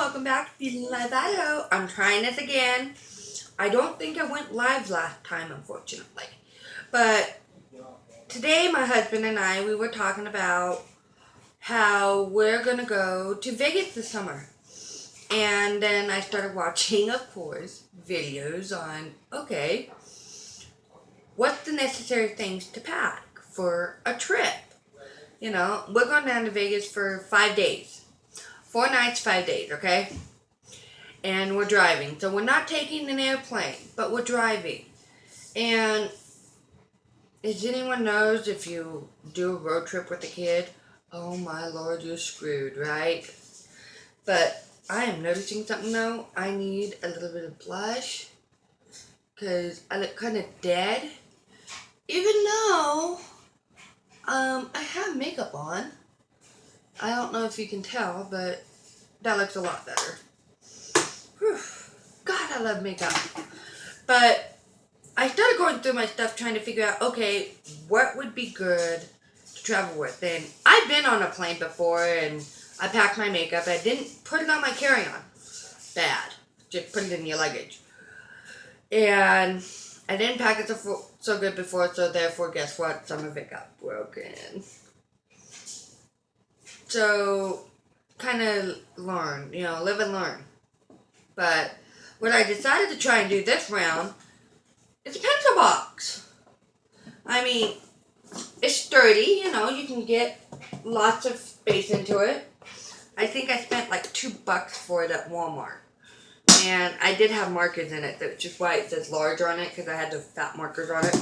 welcome back to Live Idaho. I'm trying this again. I don't think I went live last time, unfortunately. But today my husband and I, we were talking about how we're going to go to Vegas this summer. And then I started watching, of course, videos on, okay, what's the necessary things to pack for a trip? You know, we're going down to Vegas for 5 days. 4 nights, 5 days, okay? And we're driving. So we're not taking an airplane, but we're driving. And as anyone knows, if you do a road trip with a kid, oh my lord, you're screwed, right? But I am noticing something though. I need a little bit of blush because I look kind of dead. Even though I have makeup on. I don't know if you can tell, but that looks a lot better. Whew. God, I love makeup. But I started going through my stuff trying to figure out, okay, what would be good to travel with? And I've been on a plane before, and I packed my makeup. I didn't put it on my carry-on. Bad. Just put it in your luggage. And I didn't pack it so good before, so therefore, guess what? Some of it got broken. So, kind of learn, live and learn. But what I decided to try and do this round is a pencil box. I mean, it's sturdy, you can get lots of space into it. I think I spent like $2 for it at Walmart. And I did have markers in it, which is why it says large on it, because I had the fat markers on it.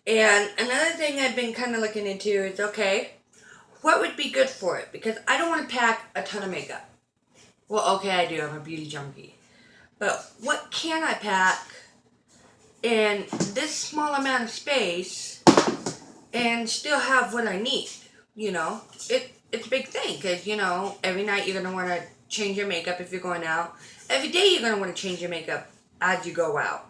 And another thing I've been kind of looking into is, okay, what would be good for it? Because I don't want to pack a ton of makeup. Well, okay, I do. I'm a beauty junkie. But what can I pack in this small amount of space and still have what I need? It's a big thing because, every night you're going to want to change your makeup if you're going out. Every day you're going to want to change your makeup as you go out.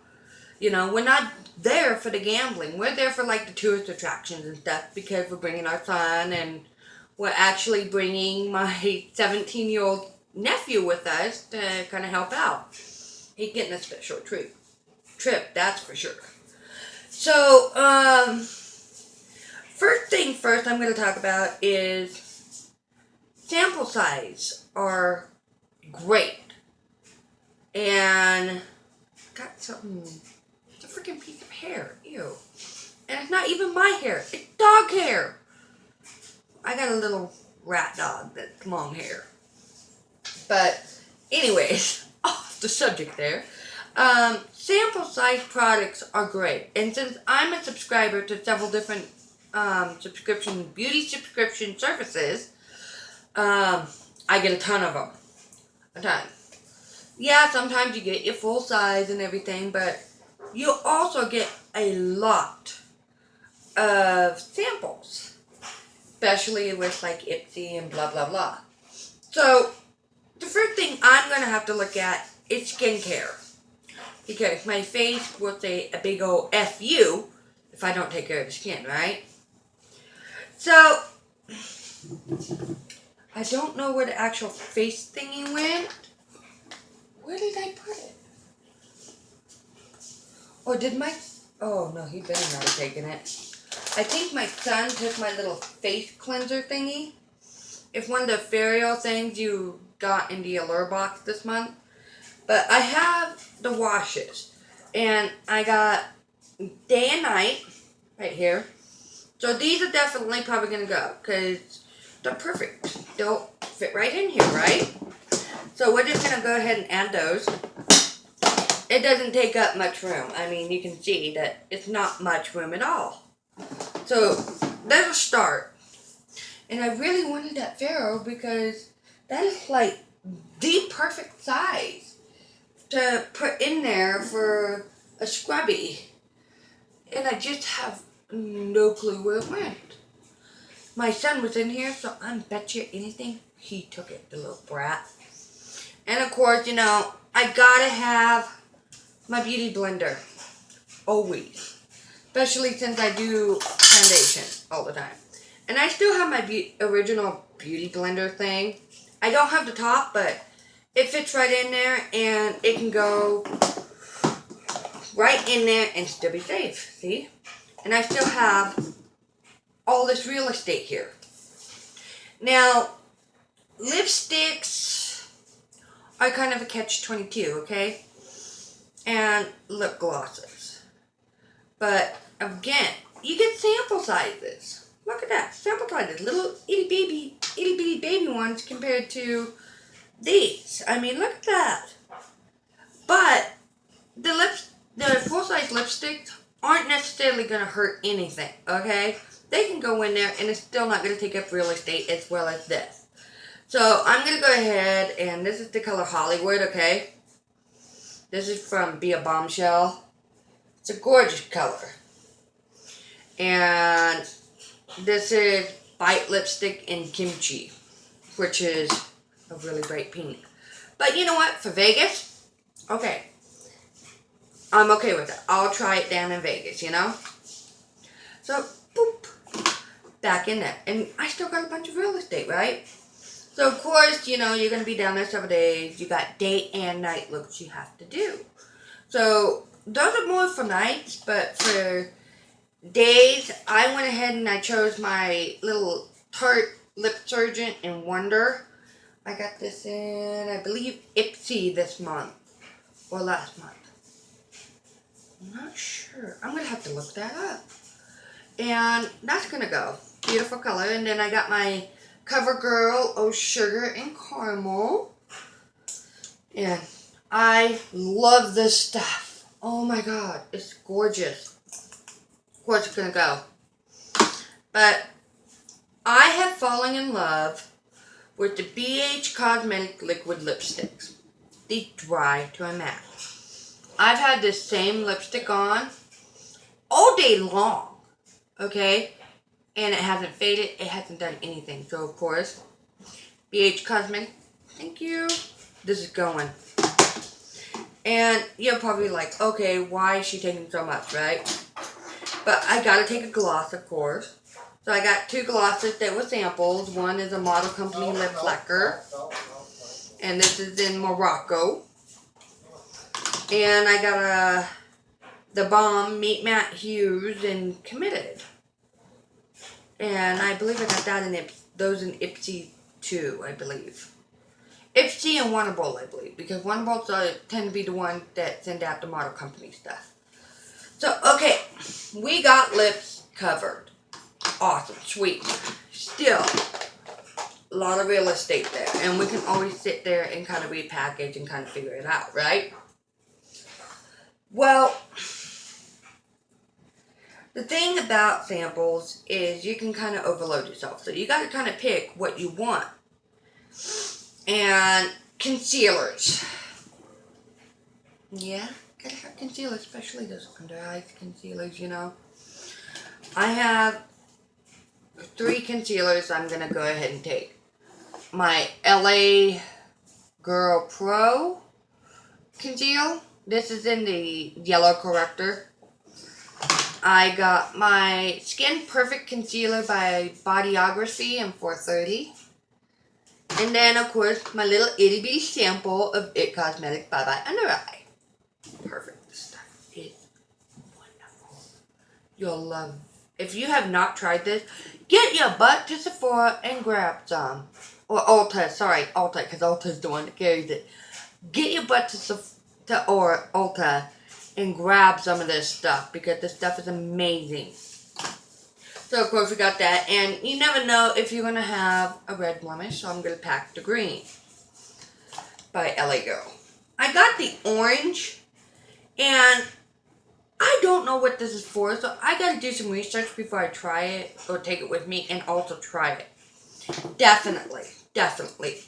We're not there for the gambling. We're there for, like, the tourist attractions and stuff because we're bringing our son, and we're actually bringing my 17-year-old nephew with us to kind of help out. He's getting a special trip, that's for sure. So, first thing first I'm going to talk about is sample size are great. And got something, it's a freaking piece of hair, ew. And it's not even my hair, it's dog hair. I got a little rat dog that's long hair. But anyways, off the subject there. Sample size products are great. And since I'm a subscriber to several different beauty subscription services, I get a ton of them. A ton. Yeah, sometimes you get your full size and everything, but you also get a lot of samples. Especially with like Ipsy and blah blah blah. So, the first thing I'm going to have to look at is skincare. Because my face will say a big old F-U if I don't take care of the skin, right? So, I don't know where the actual face thingy went. Where did I put it? Or did my... Oh, no, he better not have taken it. I think my son took my little face cleanser thingy. It's one of the Ferial things you got in the Allure box this month. But I have the washes. And I got day and night right here. So these are definitely probably going to go. Because they're perfect. They'll fit right in here, right? So we're just going to go ahead and add those. It doesn't take up much room. I mean, you can see that it's not much room at all. So, there's a start. And I really wanted that Faro because that is like the perfect size to put in there for a scrubby. And I just have no clue where it went. My son was in here, so I bet you anything he took it, the little brat. And of course, I gotta have my beauty blender. Always. Especially since I do foundation all the time. And I still have my original beauty blender thing. I don't have the top, but it fits right in there, and it can go right in there and still be safe, see? And I still have all this real estate here. Now, lipsticks are kind of a catch-22, okay? And lip glosses. But, again, you get sample sizes. Look at that, sample sizes. Little itty bitty baby ones compared to these. I mean, look at that. But, the full-size lipsticks aren't necessarily going to hurt anything, okay? They can go in there and it's still not going to take up real estate as well as this. So I'm going to go ahead, and this is the color Hollywood, okay? This is from Be a Bombshell. It's a gorgeous color. And this is Bite Lipstick in Kimchi, which is a really bright pink. But you know what? For Vegas, okay. I'm okay with it. I'll try it down in Vegas, you know? So, boop. Back in there. And I still got a bunch of real estate, right? So, of course, you know, you're going to be down there several days. You got day and night looks you have to do. So, those are more for nights, but for days, I went ahead and I chose my little Tarte Lip Surgeon in Wonder. I got this in, I believe, Ipsy this month. Or last month. I'm not sure. I'm going to have to look that up. And that's going to go. Beautiful color. And then I got my CoverGirl Oh Sugar and Caramel. And I love this stuff. Oh my god. It's gorgeous. Of course it's going to go. But I have fallen in love with the BH Cosmetic Liquid Lipsticks. They dry to a matte. I've had this same lipstick on all day long. Okay? And it hasn't faded. It hasn't done anything. So, of course, BH Cosmetic, thank you. This is going. And you're probably like, okay, why is she taking so much, right? But I gotta take a gloss, of course. So I got two glosses that were samples. One is a Model Company Lip Lacquer. And this is in Morocco. And I got the Balm Meet Matte Hues in Committed. And I believe I got that in those in Ipsy too, I believe. Ipsy and Wonderbolt, I believe. Because Wonderbolts tend to be the one that send out the Model Company stuff. So, okay. We got lips covered. Awesome. Sweet. Still, a lot of real estate there. And we can always sit there and kind of repackage and kind of figure it out, right? Well, the thing about samples is you can kind of overload yourself. So you got to kind of pick what you want. And concealers. Yeah, gotta have concealers, especially those under eyes concealers, you know. I have 3 concealers I'm going to go ahead and take. My LA Girl Pro Conceal. This is in the yellow corrector. I got my Skin Perfect Concealer by Bodyography in 430. And then, of course, my little itty bitty sample of It Cosmetics Bye Bye Under Eye. Perfect. This stuff is wonderful. You'll love. If you have not tried this, get your butt to Sephora and grab some. Or Ulta, sorry, Ulta, because Ulta's the one that carries it. Get your butt to Ulta and grab some of this stuff, because this stuff is amazing. So, of course, we got that. And you never know if you're going to have a red blemish, so I'm going to pack the green by LA Girl. I got the orange, and I don't know what this is for, so I got to do some research before I try it, or take it with me, and also try it. Definitely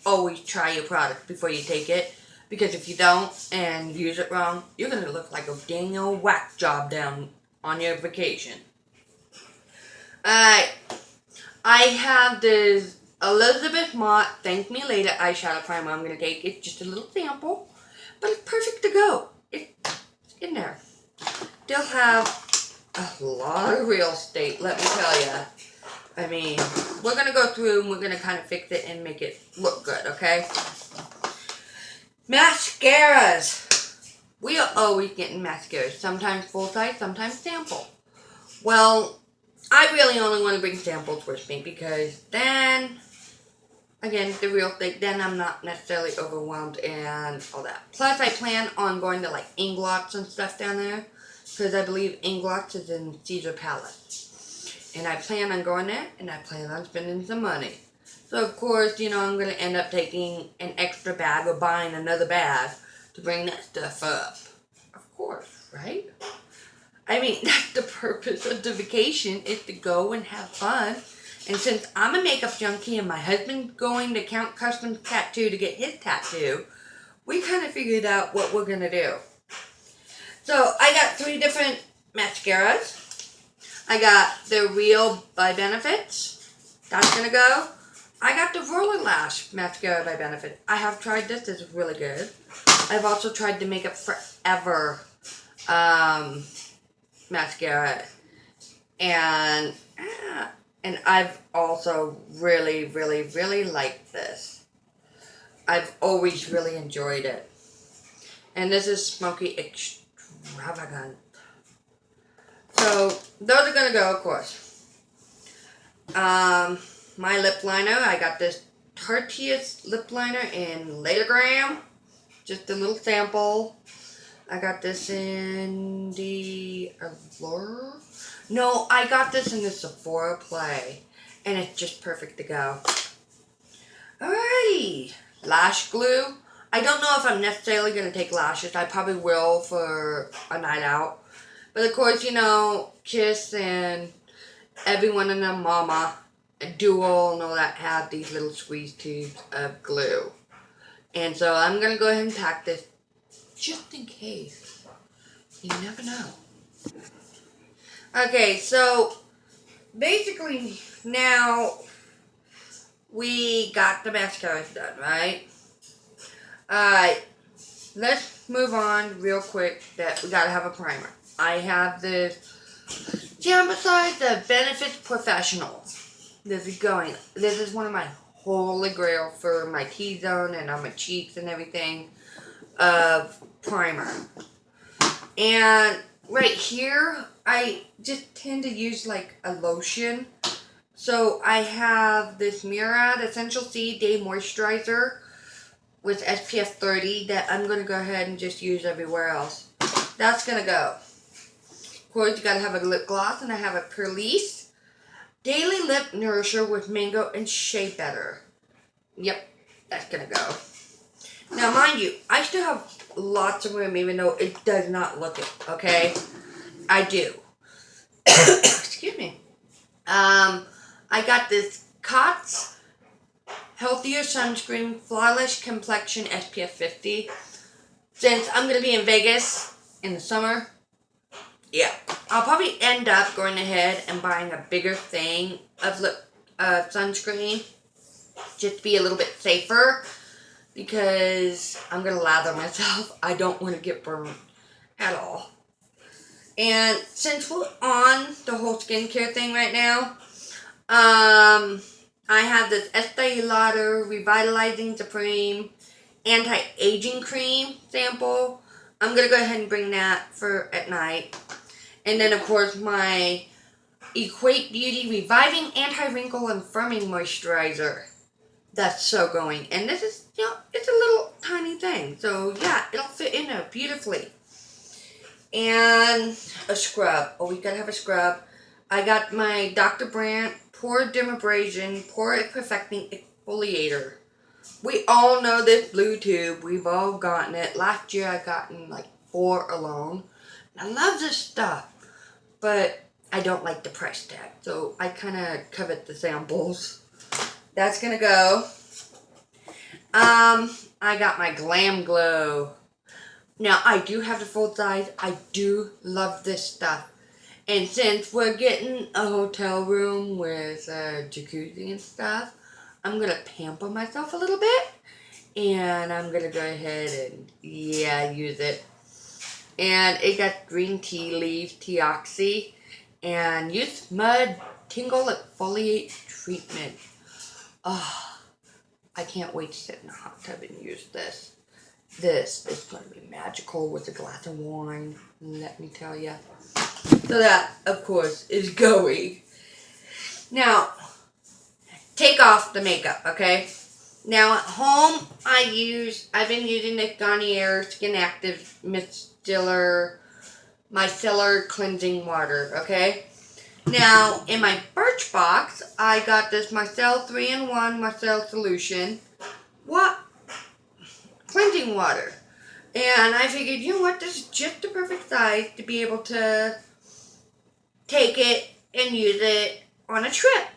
always try your product before you take it, because if you don't and use it wrong, you're going to look like a dang old whack job down on your vacation. Alright, I have this Elizabeth Mott Thank Me Later eyeshadow primer I'm going to take. It's just a little sample, but it's perfect to go. It's in there. Still have a lot of real estate, let me tell you. I mean, we're going to go through and we're going to kind of fix it and make it look good, okay? Mascaras. We are always getting mascaras. Sometimes full size, sometimes sample. Well, I really only want to bring samples with me because then, again, the real thing, then I'm not necessarily overwhelmed and all that. Plus, I plan on going to like Inglots and stuff down there because I believe Inglots is in Caesar Palace. And I plan on going there and I plan on spending some money. So, of course, I'm going to end up taking an extra bag or buying another bag to bring that stuff up. Of course, right? I mean, that's the purpose of the vacation, is to go and have fun. And since I'm a makeup junkie and my husband's going to Count Custom Tattoo to get his tattoo, we kind of figured out what we're going to do. So, I got 3 different mascaras. I got the Real by Benefits. That's going to go. I got the Roller Lash Mascara by Benefit. I have tried this. This is really good. I've also tried the Makeup Forever mascara. And I've also really, really, really liked this. I've always really enjoyed it. And this is Smoky Extravagant. So, those are going to go, of course. My lip liner, I got this Tarteus lip liner in Latergram. Just a little sample. I got this in the Allure. No, I got this in the Sephora Play. And it's just perfect to go. Alrighty. Lash glue. I don't know if I'm necessarily going to take lashes. I probably will for a night out. But of course, Kiss and everyone and their mama, Dual and all that, have these little squeeze tubes of glue. And so I'm going to go ahead and pack this just in case. You never know. Okay, so basically now we got the mascaras done, right? Alright, let's move on real quick that we got to have a primer. I have this Jambicide, the Benefits Professional. This is one of my holy grail for my T-zone and on my cheeks and everything of primer. And right here, I just tend to use like a lotion. So I have this Murad Essential C Day Moisturizer with SPF 30 that I'm going to go ahead and just use everywhere else. That's going to go. Of course, you got to have a lip gloss, and I have a Perlice Daily Lip Nourisher with Mango and Shea Butter. Yep, that's going to go. Now, mind you, I still have lots of room, even though it does not look it, okay? I do. Excuse me. I got this COTS Healthier Sunscreen Flawless Complexion SPF 50. Since I'm going to be in Vegas in the summer, yeah, I'll probably end up going ahead and buying a bigger thing of sunscreen just to be a little bit safer because I'm going to lather myself. I don't want to get burned at all. And since we're on the whole skincare thing right now, I have this Estee Lauder Revitalizing Supreme Anti-Aging Cream sample. I'm going to go ahead and bring that for at night. And then, of course, my Equate Beauty Reviving Anti-Wrinkle and Firming Moisturizer. That's so going. And this is, it's a little tiny thing. So, yeah, it'll fit in there beautifully. And a scrub. Oh, we gotta have a scrub. I got my Dr. Brandt Pore Dermabrasion Pore Perfecting Exfoliator. We all know this blue tube. We've all gotten it. Last year I gotten like 4 alone. I love this stuff. But I don't like the price tag. So I kind of covet the samples. That's going to go. I got my Glam Glow. Now, I do have the full size. I do love this stuff. And since we're getting a hotel room with a jacuzzi and stuff, I'm going to pamper myself a little bit. And I'm going to go ahead and, use it. And it got green tea leaves, Teoxy, and Youth Mud Tingle Exfoliate Treatment. Oh, I can't wait to sit in a hot tub and use this. this is going to be magical with a glass of wine, let me tell you. So that, of course, is going. Now, take off the makeup, okay? Now, at home, I've been using the Garnier Skin Active Micellar Cleansing Water, okay? Now, in my Birchbox, I got this Micelle 3-in-1 Micelle Solution cleansing water. And I figured, you know what, this is just the perfect size to be able to take it and use it on a trip.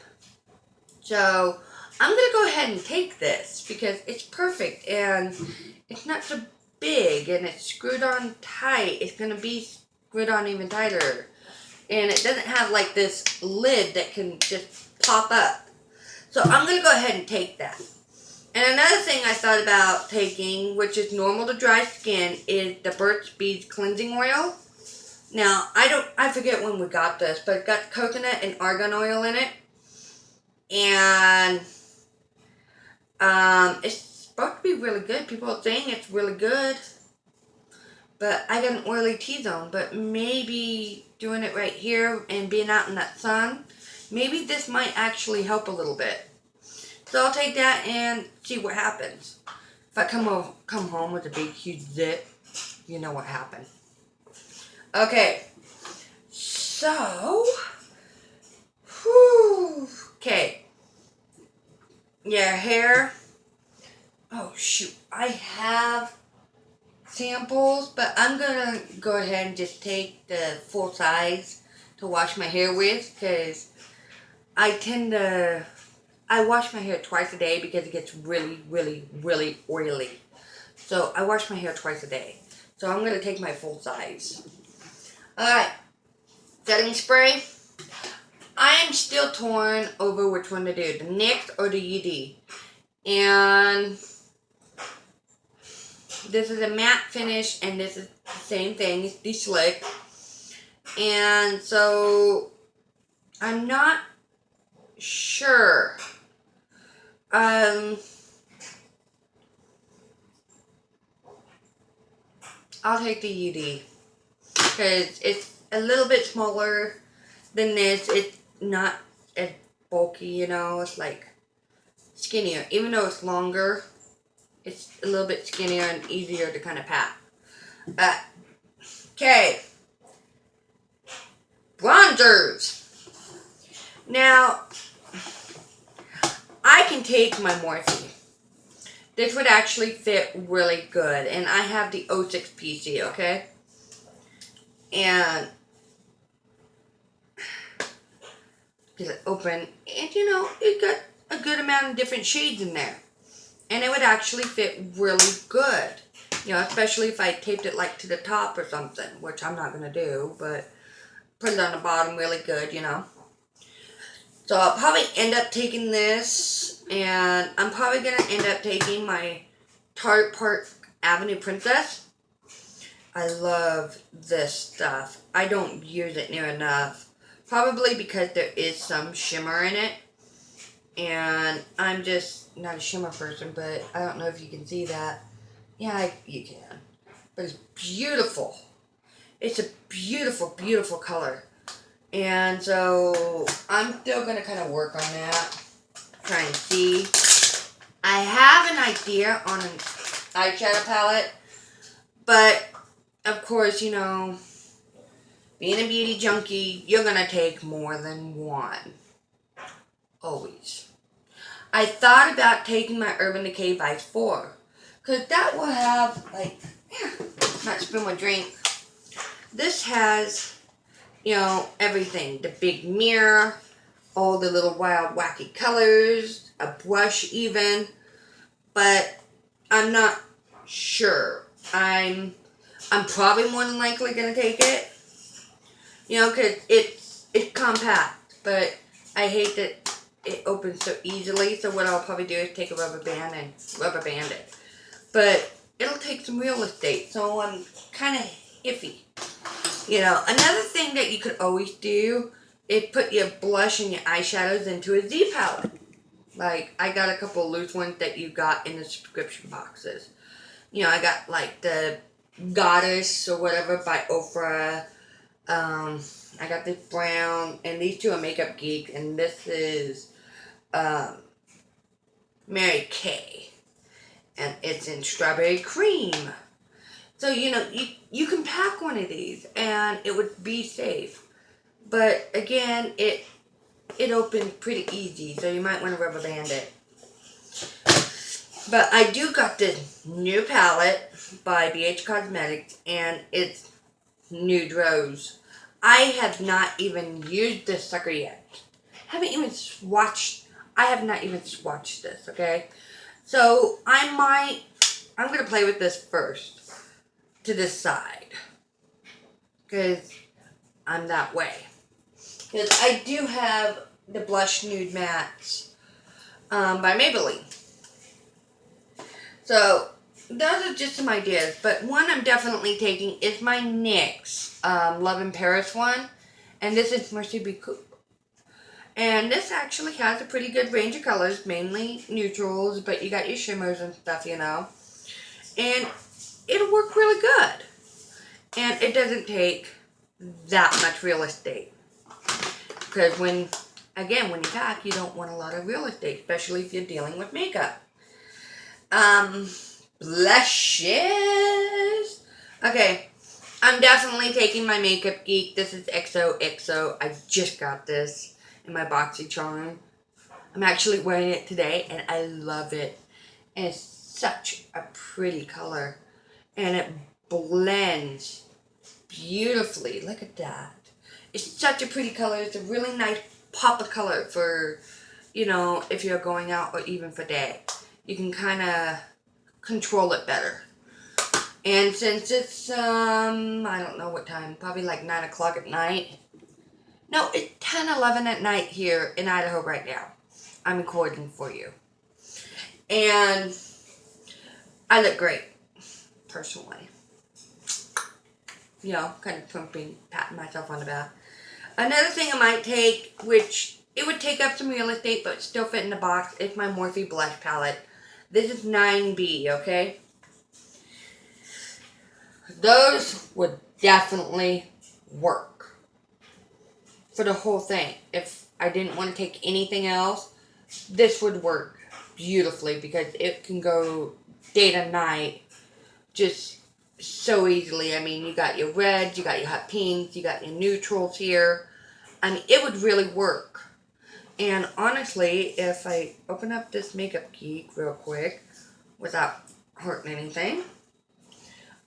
So, I'm going to go ahead and take this because it's perfect and it's not so big and it's screwed on tight. It's going to be screwed on even tighter. And it doesn't have like this lid that can just pop up. So I'm going to go ahead and take that. And another thing I thought about taking, which is normal to dry skin, is the Burt's Bees cleansing oil. Now, I forget when we got this, but it got coconut and argan oil in it. And it's supposed to be really good. People are saying it's really good. But I got an oily T-zone. But maybe doing it right here and being out in that sun, maybe this might actually help a little bit. So I'll take that and see what happens. If I come home with a big huge zit, you know what happened. Okay. So, okay. Yeah, hair. Oh shoot, I have samples, but I'm gonna go ahead and just take the full size to wash my hair with, because I wash my hair twice a day because it gets really, really, really oily. So I wash my hair twice a day. So I'm gonna take my full size. Alright, setting spray. I am still torn over which one to do, the NYX or the UD. And this is a matte finish, and this is the same thing, it's de-slick. And so, I'm not sure. I'll take the UD. Because it's a little bit smaller than this. It's not as bulky, you know, it's like skinnier. Even though it's longer, it's a little bit skinnier and easier to kind of pat. Okay. Bronzers. Now, I can take my Morphe. This would actually fit really good. And I have the 06 PC, okay? And get it open. And you know, it got a good amount of different shades in there. And it would actually fit really good. You know, especially if I taped it like to the top or something. Which I'm not going to do. But put it on the bottom really good, you know. So I'll probably end up taking this. And I'm probably going to end up taking my Tarte Park Avenue Princess. I love this stuff. I don't use it near enough. Probably because there is some shimmer in it. And I'm just not a shimmer person, but I don't know if you can see that. Yeah, you can. But it's beautiful. It's a beautiful, beautiful color. And so I'm still going to kind of work on that. Try and see. I have an idea on an eyeshadow palette. But, of course, you know, being a beauty junkie, you're going to take more than one. Always. I thought about taking my Urban Decay Vice 4. Because that will have, like, not spill my drink. This has, you know, everything. The big mirror, all the little wild wacky colors, a brush even. But I'm not sure. I'm probably more than likely going to take it. You know, because it's compact. But I hate that it opens so easily. So what I'll probably do is take a rubber band and rubber band it. But it'll take some real estate. So I'm kind of iffy. You know, another thing that you could always do is put your blush and your eyeshadows into a Z palette. Like, I got a couple of loose ones that you got in the subscription boxes. I got like the Goddess or whatever by Ofra. I got this brown, and these two are Makeup Geek, and this is Mary Kay, and it's in strawberry cream. So, you can pack one of these, and it would be safe. But, again, it opens pretty easy, so you might want to rubber band it. But I do got this new palette by BH Cosmetics, and it's Nude Rose. I have not even used this sucker yet. I have not even swatched this, okay? So, I'm going to play with this first to decide. Because I'm that way. Because I do have the Blush Nude Mattes by Maybelline. So, those are just some ideas. But one I'm definitely taking is my NYX Love in Paris one. And this is Merci Beaucoup. And this actually has a pretty good range of colors. Mainly neutrals, but you got your shimmers and stuff, And it'll work really good. And it doesn't take that much real estate. Because when you pack, you don't want a lot of real estate. Especially if you're dealing with makeup. Blushes. Okay, I'm definitely taking my Makeup Geek. This is XOXO. I just got this in my BoxyCharm. I'm actually wearing it today, and I love it. And it's such a pretty color. And it blends beautifully. Look at that. It's such a pretty color. It's a really nice pop of color for, if you're going out or even for day. You can kind of control it better. And since it's, I don't know what time, probably like 9 o'clock at night. No, it's 10, 11 at night here in Idaho right now. I'm recording for you. And I look great, personally. Kind of patting myself on the back. Another thing I might take, which it would take up some real estate, but still fit in the box, is my Morphe blush palette. This is 9B, okay? Those would definitely work for the whole thing. If I didn't want to take anything else, this would work beautifully because it can go day to night just so easily. I mean, you got your reds, you got your hot pinks, you got your neutrals here. I mean, it would really work. And honestly, if I open up this Makeup Geek real quick without hurting anything,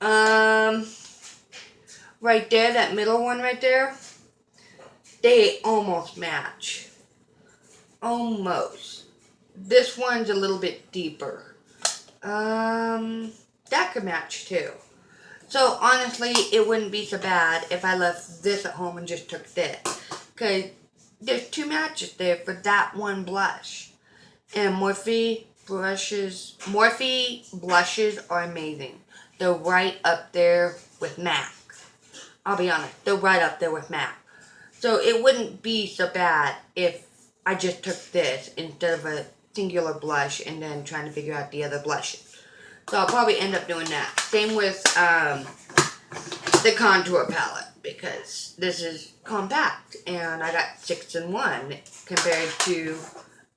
right there, that middle one right there, they almost match. Almost. This one's a little bit deeper. That could match too. So honestly, it wouldn't be so bad if I left this at home and just took this. Because there's two matches there for that one blush. And Morphe blushes are amazing. They're right up there with MAC. I'll be honest, they're right up there with MAC. So it wouldn't be so bad if I just took this instead of a singular blush and then trying to figure out the other blushes. So I'll probably end up doing that. Same with the contour palette, because this is compact and I got 6 in 1 compared to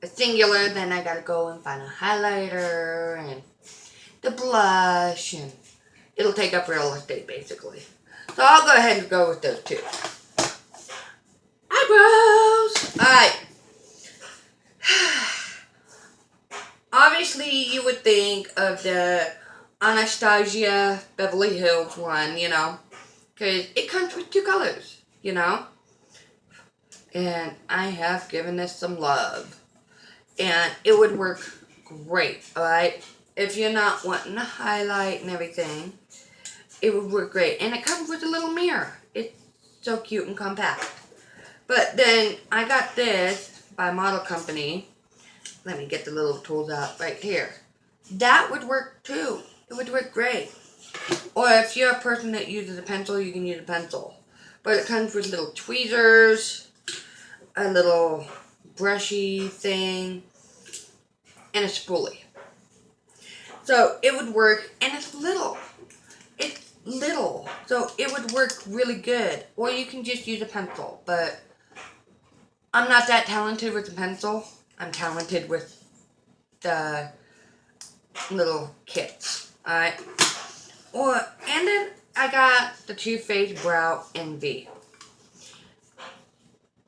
a singular. Then I gotta go and find a highlighter and the blush, and it'll take up real estate basically. So I'll go ahead and go with those two. Eyebrows! Alright. Obviously, you would think of the Anastasia Beverly Hills one, because it comes with 2 colors, And I have given this some love. And it would work great, alright? If you're not wanting to highlight and everything, it would work great. And it comes with a little mirror. It's so cute and compact. But then I got this by Model Company. Let me get the little tools out right here. That would work too. It would work great. Or if you're a person that uses a pencil, you can use a pencil. But it comes with little tweezers, a little brushy thing, and a spoolie. So it would work, and it's little. It's little. So it would work really good. Or you can just use a pencil. But I'm not that talented with the pencil. I'm talented with the little kits. Alright. And then I got the Too Faced Brow Envy.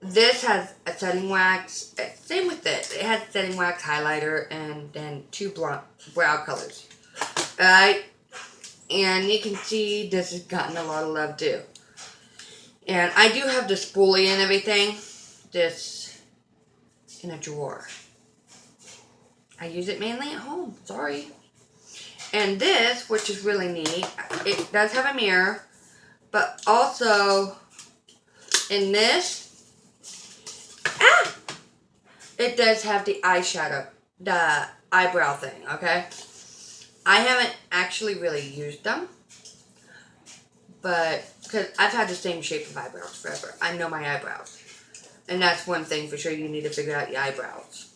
This has a setting wax. Same with this. It has setting wax, highlighter, and then 2 brow colors. Alright. And you can see this has gotten a lot of love too. And I do have the spoolie and everything. This in a drawer. I use it mainly at home. Sorry. And this, which is really neat, it does have a mirror. But also, in this, it does have the eyeshadow, the eyebrow thing, okay? I haven't actually really used them, but, because I've had the same shape of eyebrows forever. I know my eyebrows. And that's one thing for sure, you need to figure out your eyebrows.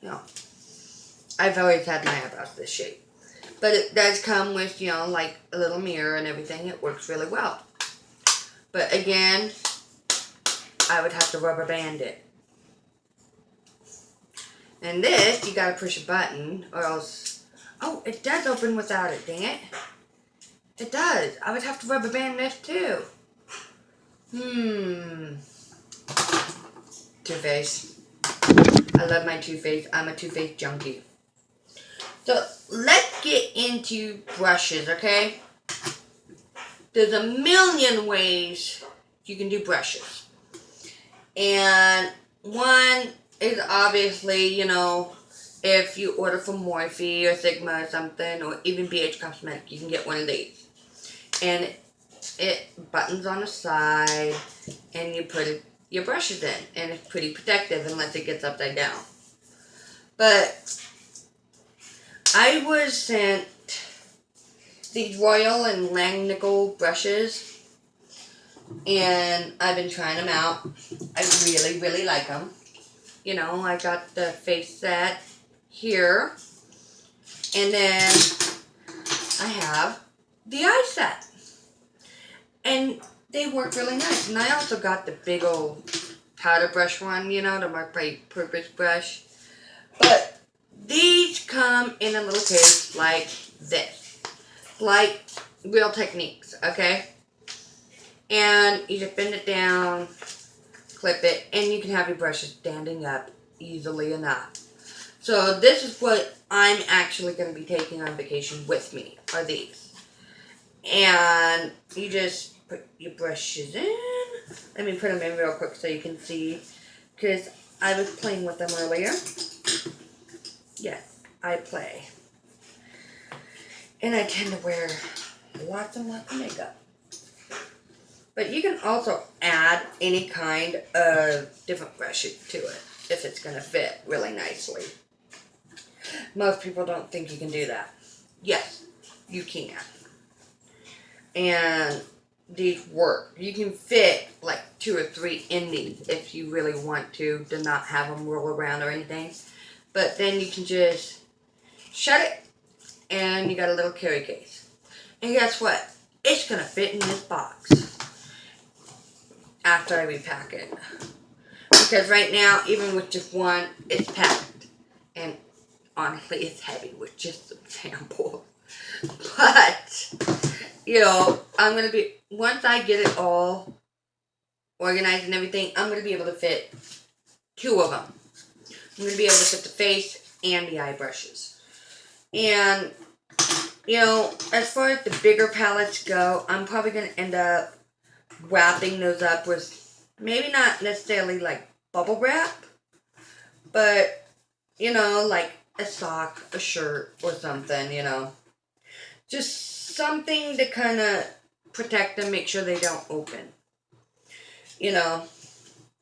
You know, I've always had my eyebrows this shape. But it does come with, you know, like a little mirror and everything. It works really well. But again, I would have to rubber band it. And this, you gotta push a button, or else... Oh, it does open without it, dang it. It does. I would have to rubber band this too. Too Faced. I love my Too Faced. I'm a Too Faced junkie. So, let's get into brushes, okay? There's a million ways you can do brushes. And one is obviously, you know, if you order from Morphe or Sigma or something, or even BH Cosmetic, you can get one of these. And it buttons on the side, and you put your brushes in, and it's pretty protective unless it gets upside down. But I was sent these Royal and Langnickel brushes, and I've been trying them out. I really, really like them. You know, I got the face set here, and then I have the eye set, and they work really nice. And I also got the big old powder brush one, you know, the multi-purpose brush. But these come in a little case like this, like Real Techniques, okay? And you just bend it down, clip it, and you can have your brushes standing up easily enough. So this is what I'm actually going to be taking on vacation with me, are these. And you just put your brushes in. Let me put them in real quick so you can see, because I was playing with them earlier. Yes, I play. And I tend to wear lots and lots of makeup. But you can also add any kind of different brush to it if it's going to fit really nicely. Most people don't think you can do that. Yes, you can. And these work. You can fit like 2 or 3 in these if you really want to not have them roll around or anything. But then you can just shut it, and you got a little carry case. And guess what? It's going to fit in this box after I repack it. Because right now, even with just one, it's packed. And honestly, it's heavy with just some samples. But, you know, I'm going to be, once I get it all organized and everything, I'm going to be able to fit 2 of them. I'm going to be able to fit the face and the eye brushes. And, you know, as far as the bigger palettes go, I'm probably going to end up wrapping those up with, maybe not necessarily like bubble wrap, but, you know, like a sock, a shirt, or something, you know. Just something to kind of protect them, make sure they don't open. You know,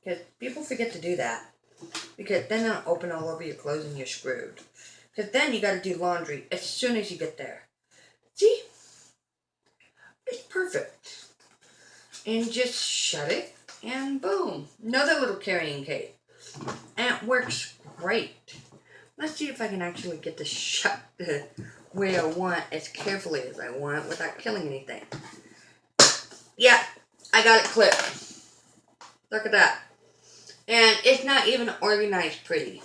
because people forget to do that. Because then they'll open all over your clothes and you're screwed. Because then you got to do laundry as soon as you get there. See? It's perfect. And just shut it, and boom. Another little carrying case. And it works great. Let's see if I can actually get this shut way I want, as carefully as I want, without killing anything. Yeah, I got it clipped. Look at that. And it's not even organized pretty.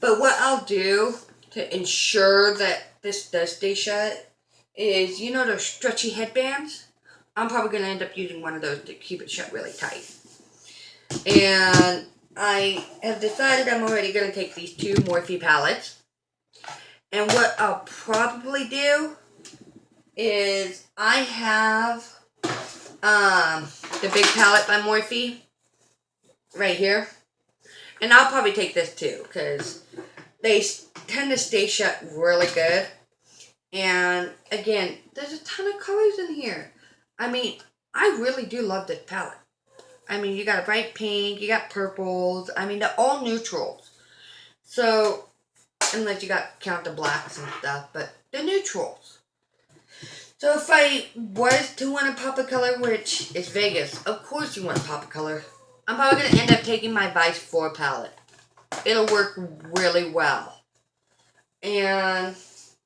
But what I'll do to ensure that this does stay shut is, you know those stretchy headbands? I'm probably going to end up using one of those to keep it shut really tight. And I have decided I'm already going to take these 2 Morphe palettes. And what I'll probably do is I have the big palette by Morphe right here. And I'll probably take this too, because they tend to stay shut really good. And again, there's a ton of colors in here. I mean, I really do love this palette. I mean, you got a bright pink, you got purples. I mean, they're all neutrals. So, unless you got count the blacks and stuff, but they're neutrals. So if I was to want to pop a color, which is Vegas, of course you want to pop a color, I'm probably going to end up taking my Vice 4 palette. It'll work really well. And, of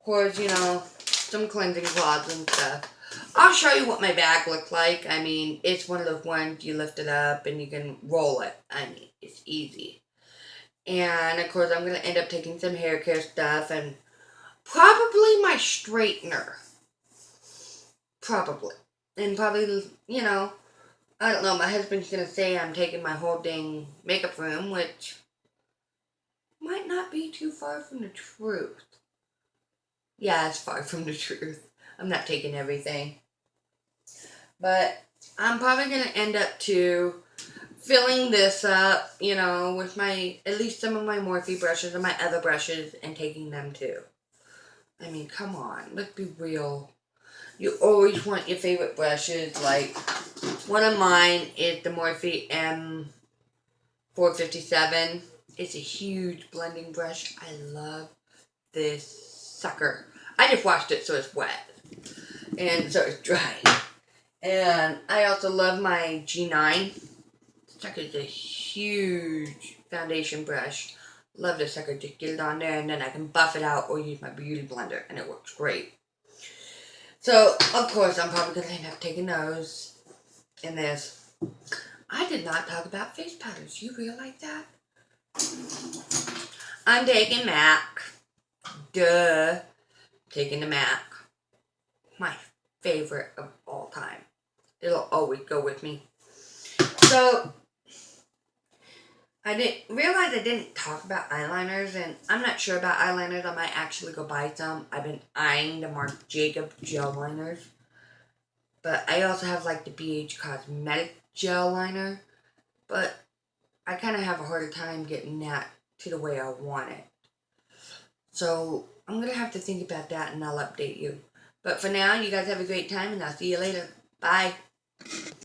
course, you know, some cleansing cloths and stuff. I'll show you what my bag looks like. I mean, it's one of those ones you lift it up and you can roll it. I mean, it's easy. And, of course, I'm going to end up taking some hair care stuff and probably my straightener. Probably. And probably, you know, I don't know, my husband's going to say I'm taking my whole dang makeup room, which might not be too far from the truth. Yeah, it's far from the truth. I'm not taking everything. But I'm probably going to end up filling this up, you know, with at least some of my Morphe brushes and my other brushes and taking them too. I mean, come on, let's be real. You always want your favorite brushes. Like, one of mine is the Morphe M457. It's a huge blending brush. I love this sucker. I just washed it so it's wet. And so it's dry. And I also love my G9. This sucker is a huge foundation brush. Love this sucker. Just get it on there and then I can buff it out or use my beauty blender and it works great. So, of course, I'm probably going to end up taking those in this. I did not talk about face powders. You realize that? I'm taking MAC. Duh. Taking the MAC. My favorite of all time. It'll always go with me. So, I didn't realize I didn't talk about eyeliners, and I'm not sure about eyeliners. I might actually go buy some. I've been eyeing the Marc Jacobs gel liners. But I also have like the BH Cosmetic gel liner. But I kind of have a harder time getting that to the way I want it. So I'm going to have to think about that and I'll update you. But for now, you guys have a great time and I'll see you later. Bye.